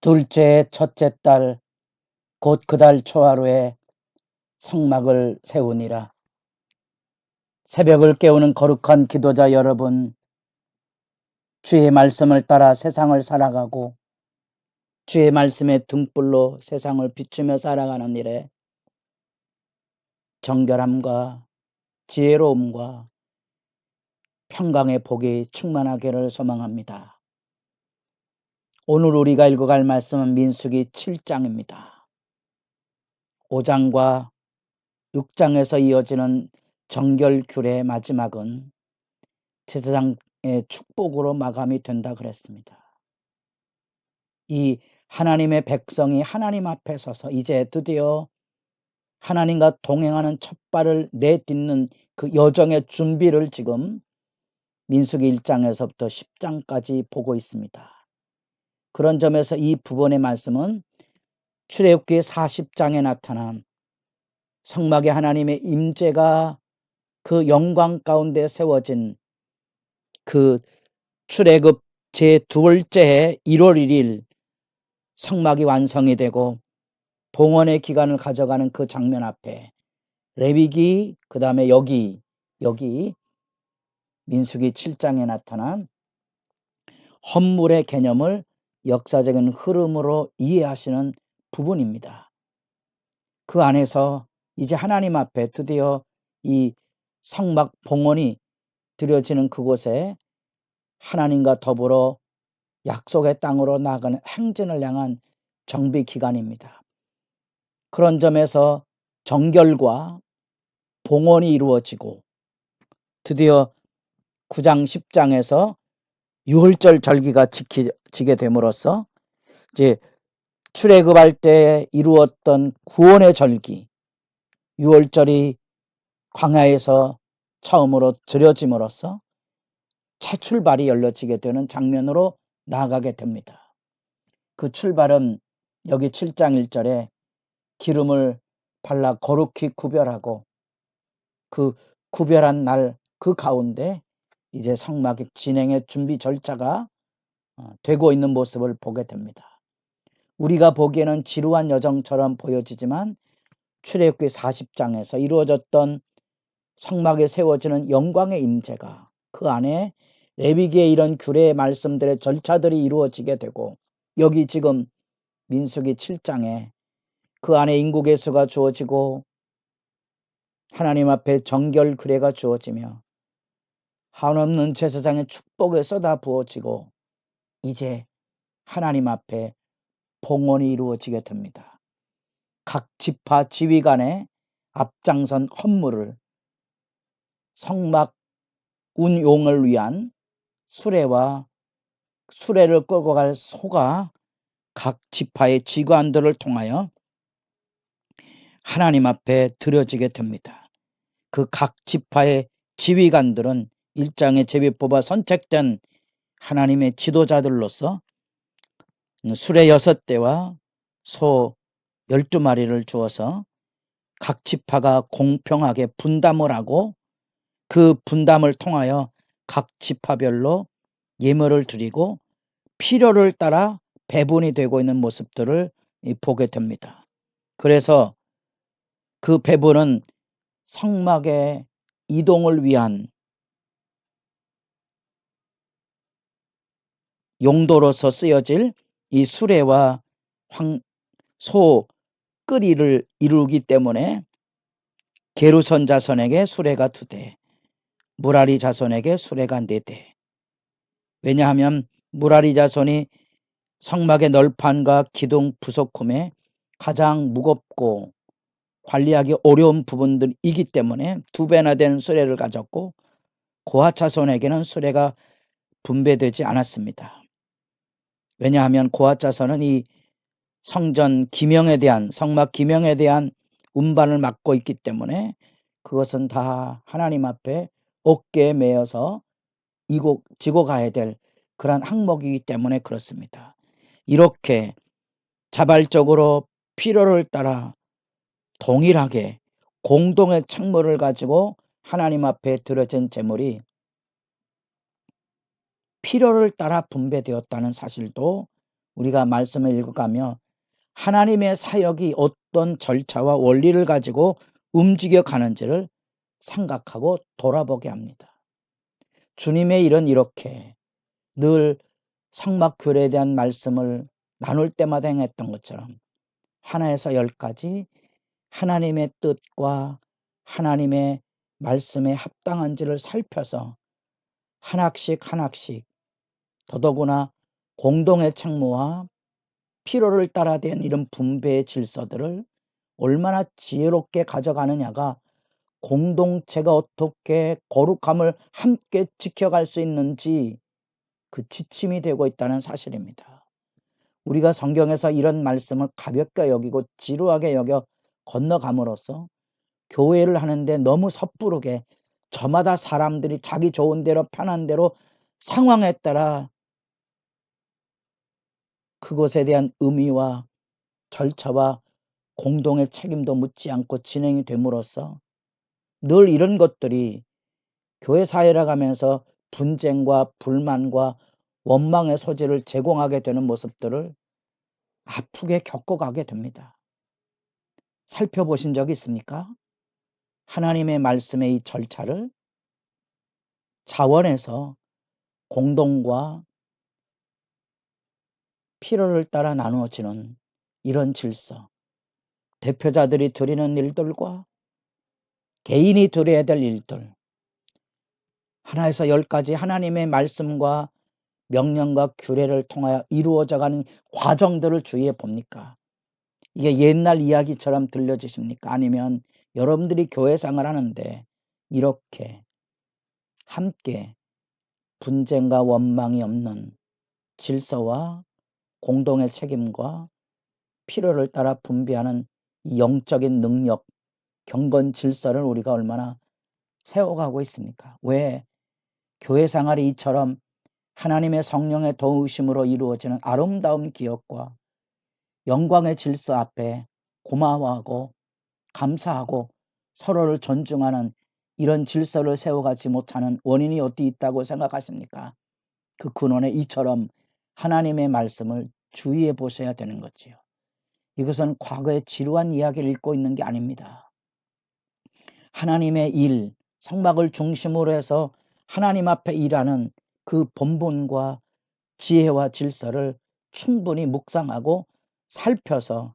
둘째 첫째 달 곧 그 달 초하루에 성막을 세우니라. 새벽을 깨우는 거룩한 기도자 여러분, 주의 말씀을 따라 세상을 살아가고 주의 말씀의 등불로 세상을 비추며 살아가는 일에 정결함과 지혜로움과 평강의 복이 충만하기를 소망합니다. 오늘 우리가 읽어갈 말씀은 민수기 7장입니다. 5장과 6장에서 이어지는 정결규례의 마지막은 제사장의 축복으로 마감이 된다 그랬습니다. 이 하나님의 백성이 하나님 앞에 서서 이제 드디어 하나님과 동행하는 첫 발을 내딛는 그 여정의 준비를 지금 민수기 1장에서부터 10장까지 보고 있습니다. 그런 점에서 이 부분의 말씀은 출애굽기 40장에 나타난 성막에 하나님의 임재가 그 영광 가운데 세워진 그 출애굽 제2번째 해 1월 1일 성막이 완성이 되고 봉헌의 기간을 가져가는 그 장면 앞에 레위기 그 다음에 여기 민수기 7장에 나타난 헌물의 개념을 역사적인 흐름으로 이해하시는 부분입니다. 그 안에서 이제 하나님 앞에 드디어 이 성막 봉헌이 드려지는 그곳에 하나님과 더불어 약속의 땅으로 나아가는 행진을 향한 정비 기간입니다. 그런 점에서 정결과 봉헌이 이루어지고 드디어 9장 10장에서 유월절 절기가 지켜지게 됨으로써 이제 출애굽할 때 이루었던 구원의 절기 유월절이 광야에서 처음으로 드려짐으로써 새 출발이 열려지게 되는 장면으로 나아가게 됩니다. 그 출발은 여기 7장 1절에 기름을 발라 거룩히 구별하고 그 구별한 날 그 가운데 이제 성막의 진행의 준비 절차가 되고 있는 모습을 보게 됩니다. 우리가 보기에는 지루한 여정처럼 보여지지만 출애굽기 40장에서 이루어졌던 성막에 세워지는 영광의 임재가 그 안에 레위기의 이런 규례의 말씀들의 절차들이 이루어지게 되고 여기 지금 민수기 7장에 그 안에 인구계수가 주어지고 하나님 앞에 정결 규례가 주어지며 한없는 제사장의 축복에 쏟아 부어지고 이제 하나님 앞에 봉헌이 이루어지게 됩니다. 각 지파 지휘관의 앞장선 헌물을 성막 운용을 위한 수레와 수레를 끌고 갈 소가 각 지파의 지관들을 통하여 하나님 앞에 드려지게 됩니다. 그 각 지파의 지휘관들은 일장의 제비 뽑아 선택된 하나님의 지도자들로서 수레 6대와 소 12마리를 주어서 각 지파가 공평하게 분담을 하고 그 분담을 통하여 각 지파별로 예물을 드리고 필요를 따라 배분이 되고 있는 모습들을 보게 됩니다. 그래서 그 배분은 성막의 이동을 위한 용도로서 쓰여질 이 수레와 소 끄리를 이루기 때문에 게르손 자손에게 수레가 2대, 무라리 자손에게 수레가 4대. 왜냐하면 무라리 자손이 성막의 널판과 기둥 부속품에 가장 무겁고 관리하기 어려운 부분들이기 때문에 2배나 되는 수레를 가졌고 고핫 자손에게는 수레가 분배되지 않았습니다. 왜냐하면 고핫 자손은 이 성전 기명에 대한 성막 기명에 대한 운반을 맡고 있기 때문에 그것은 다 하나님 앞에 어깨에 메어서 지고 가야 될 그런 항목이기 때문에 그렇습니다. 이렇게 자발적으로 필요를 따라 동일하게 공동의 책무를 가지고 하나님 앞에 드려진 제물이 필요를 따라 분배되었다는 사실도 우리가 말씀을 읽어가며 하나님의 사역이 어떤 절차와 원리를 가지고 움직여 가는지를 생각하고 돌아보게 합니다. 주님의 일은 이렇게 늘 성막교회에 대한 말씀을 나눌 때마다 행했던 것처럼 하나에서 10가지 하나님의 뜻과 하나님의 말씀에 합당한지를 살펴서 하나씩 하나씩 더더구나 공동의 책무와 필요를 따라 된 이런 분배의 질서들을 얼마나 지혜롭게 가져가느냐가 공동체가 어떻게 거룩함을 함께 지켜갈 수 있는지 그 지침이 되고 있다는 사실입니다. 우리가 성경에서 이런 말씀을 가볍게 여기고 지루하게 여겨 건너감으로써 교회를 하는데 너무 섣부르게 저마다 사람들이 자기 좋은 대로 편한 대로 상황에 따라 그것에 대한 의미와 절차와 공동의 책임도 묻지 않고 진행이 됨으로써 늘 이런 것들이 교회 사회를 가면서 분쟁과 불만과 원망의 소지를 제공하게 되는 모습들을 아프게 겪어가게 됩니다. 살펴보신 적이 있습니까? 하나님의 말씀의 이 절차를 자원에서 공동과 필요를 따라 나누어지는 이런 질서, 대표자들이 드리는 일들과 개인이 드려야 될 일들, 하나에서 10가지 하나님의 말씀과 명령과 규례를 통하여 이루어져가는 과정들을 주의해 봅니까? 이게 옛날 이야기처럼 들려지십니까? 아니면 여러분들이 교회 생활 하는데 이렇게 함께 분쟁과 원망이 없는 질서와 공동의 책임과 필요를 따라 분배하는 이 영적인 능력, 경건 질서를 우리가 얼마나 세워가고 있습니까? 왜 교회 생활이 이처럼 하나님의 성령의 도우심으로 이루어지는 아름다운 기억과 영광의 질서 앞에 고마워하고 감사하고 서로를 존중하는 이런 질서를 세워가지 못하는 원인이 어디 있다고 생각하십니까? 그 근원에 이처럼 하나님의 말씀을 주의해 보셔야 되는 거지요. 이것은 과거의 지루한 이야기를 읽고 있는 게 아닙니다. 하나님의 일, 성막을 중심으로 해서 하나님 앞에 일하는 그 본분과 지혜와 질서를 충분히 묵상하고 살펴서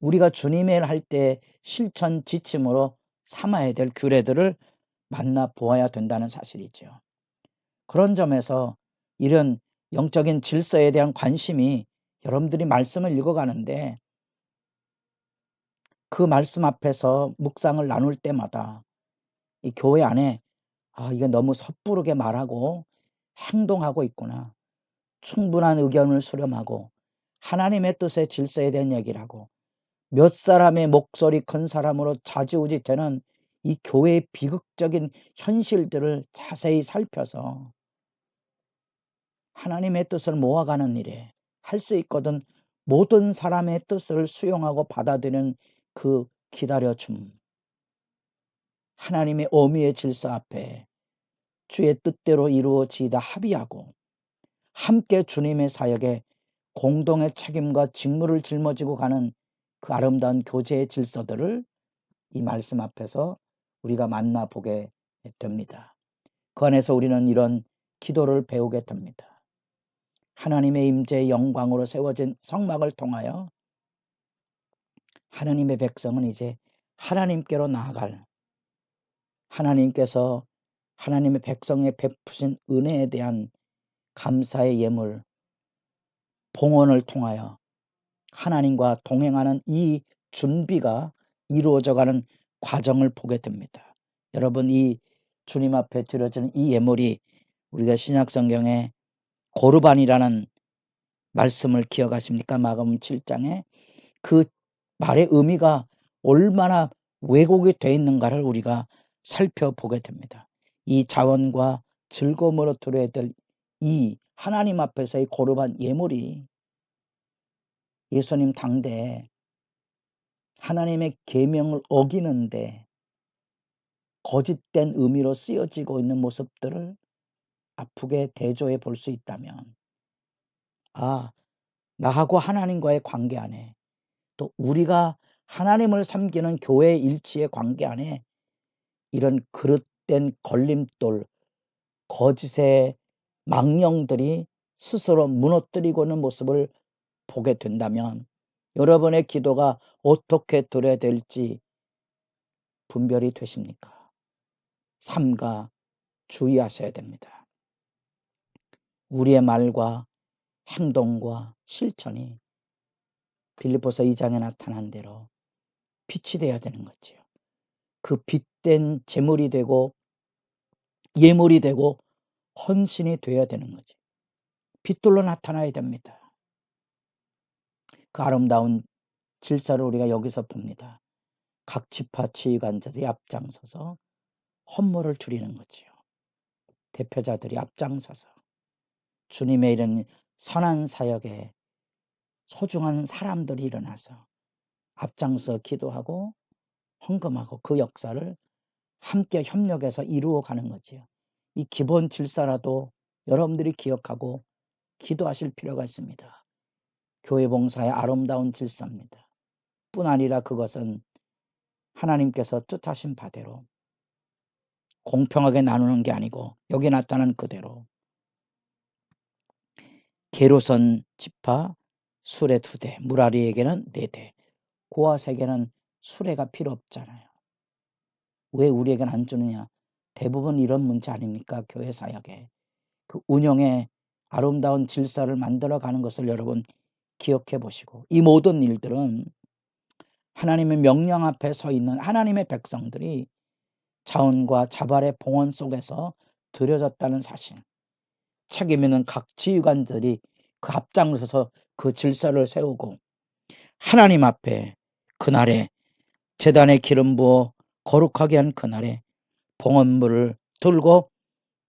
우리가 주님의 일 할 때 실천 지침으로 삼아야 될 규례들을 만나 보아야 된다는 사실이죠. 그런 점에서 이런 영적인 질서에 대한 관심이 여러분들이 말씀을 읽어가는데 그 말씀 앞에서 묵상을 나눌 때마다 이 교회 안에 이게 너무 섣부르게 말하고 행동하고 있구나. 충분한 의견을 수렴하고 하나님의 뜻의 질서에 대한 얘기를 하고 몇 사람의 목소리 큰 사람으로 좌지우지 되는 이 교회의 비극적인 현실들을 자세히 살펴서 하나님의 뜻을 모아가는 일에 할 수 있거든 모든 사람의 뜻을 수용하고 받아들이는 그 기다려줌, 하나님의 어미의 질서 앞에 주의 뜻대로 이루어지다 합의하고 함께 주님의 사역에 공동의 책임과 직무를 짊어지고 가는 그 아름다운 교제의 질서들을 이 말씀 앞에서 우리가 만나보게 됩니다. 그 안에서 우리는 이런 기도를 배우게 됩니다. 하나님의 임재의 영광으로 세워진 성막을 통하여 하나님의 백성은 이제 하나님께로 나아갈, 하나님께서 하나님의 백성에 베푸신 은혜에 대한 감사의 예물, 봉헌을 통하여 하나님과 동행하는 이 준비가 이루어져가는 과정을 보게 됩니다. 여러분, 이 주님 앞에 드려지는 이 예물이 우리가 신약성경에 고르반이라는 말씀을 기억하십니까? 마가복음 7장에 그 말의 의미가 얼마나 왜곡이 되어 있는가를 우리가 살펴보게 됩니다. 이 자원과 즐거움으로 드려야 될 이 하나님 앞에서의 고르반 예물이 예수님 당대에 하나님의 계명을 어기는데 거짓된 의미로 쓰여지고 있는 모습들을 아프게 대조해 볼 수 있다면 나하고 하나님과의 관계 안에, 또 우리가 하나님을 섬기는 교회 일치의 관계 안에 이런 그릇된 걸림돌, 거짓의 망령들이 스스로 무너뜨리고 있는 모습을 보게 된다면 여러분의 기도가 어떻게 드려야 될지 분별이 되십니까? 삼가 주의하셔야 됩니다. 우리의 말과 행동과 실천이 빌립보서 2장에 나타난 대로 빛이 되어야 되는 거지요. 그 빛된 제물이 되고 예물이 되고 헌신이 되어야 되는 거지. 빛들로 나타나야 됩니다. 그 아름다운 질서를 우리가 여기서 봅니다. 각 지파 지휘관들이 앞장서서 헌물을 드리는 거지요. 대표자들이 앞장서서 주님의 이런 선한 사역에 소중한 사람들이 일어나서 앞장서 기도하고 헌금하고 그 역사를 함께 협력해서 이루어가는 거지요. 이 기본 질서라도 여러분들이 기억하고 기도하실 필요가 있습니다. 교회 봉사의 아름다운 질서입니다. 뿐 아니라 그것은 하나님께서 뜻하신 바대로 공평하게 나누는 게 아니고 여기 나타난 그대로 게르손 지파 수레 2대, 무라리에게는 4대, 고아세게는 수레가 필요 없잖아요. 왜 우리에게는 안 주느냐? 대부분 이런 문제 아닙니까? 교회 사역에. 그 운영의 아름다운 질서를 만들어가는 것을 여러분 기억해 보시고, 이 모든 일들은 하나님의 명령 앞에 서 있는 하나님의 백성들이 자원과 자발의 봉헌 속에서 드려졌다는 사실, 책임 있는 각 지휘관들이 그 앞장서서 그 질서를 세우고 하나님 앞에 그날에 제단에 기름 부어 거룩하게 한 그날에 봉헌물을 들고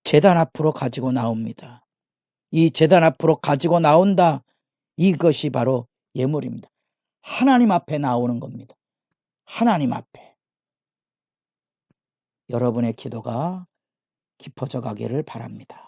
제단 앞으로 가지고 나옵니다. 이 제단 앞으로 가지고 나온다. 이것이 바로 예물입니다. 하나님 앞에 나오는 겁니다. 하나님 앞에. 여러분의 기도가 깊어져 가기를 바랍니다.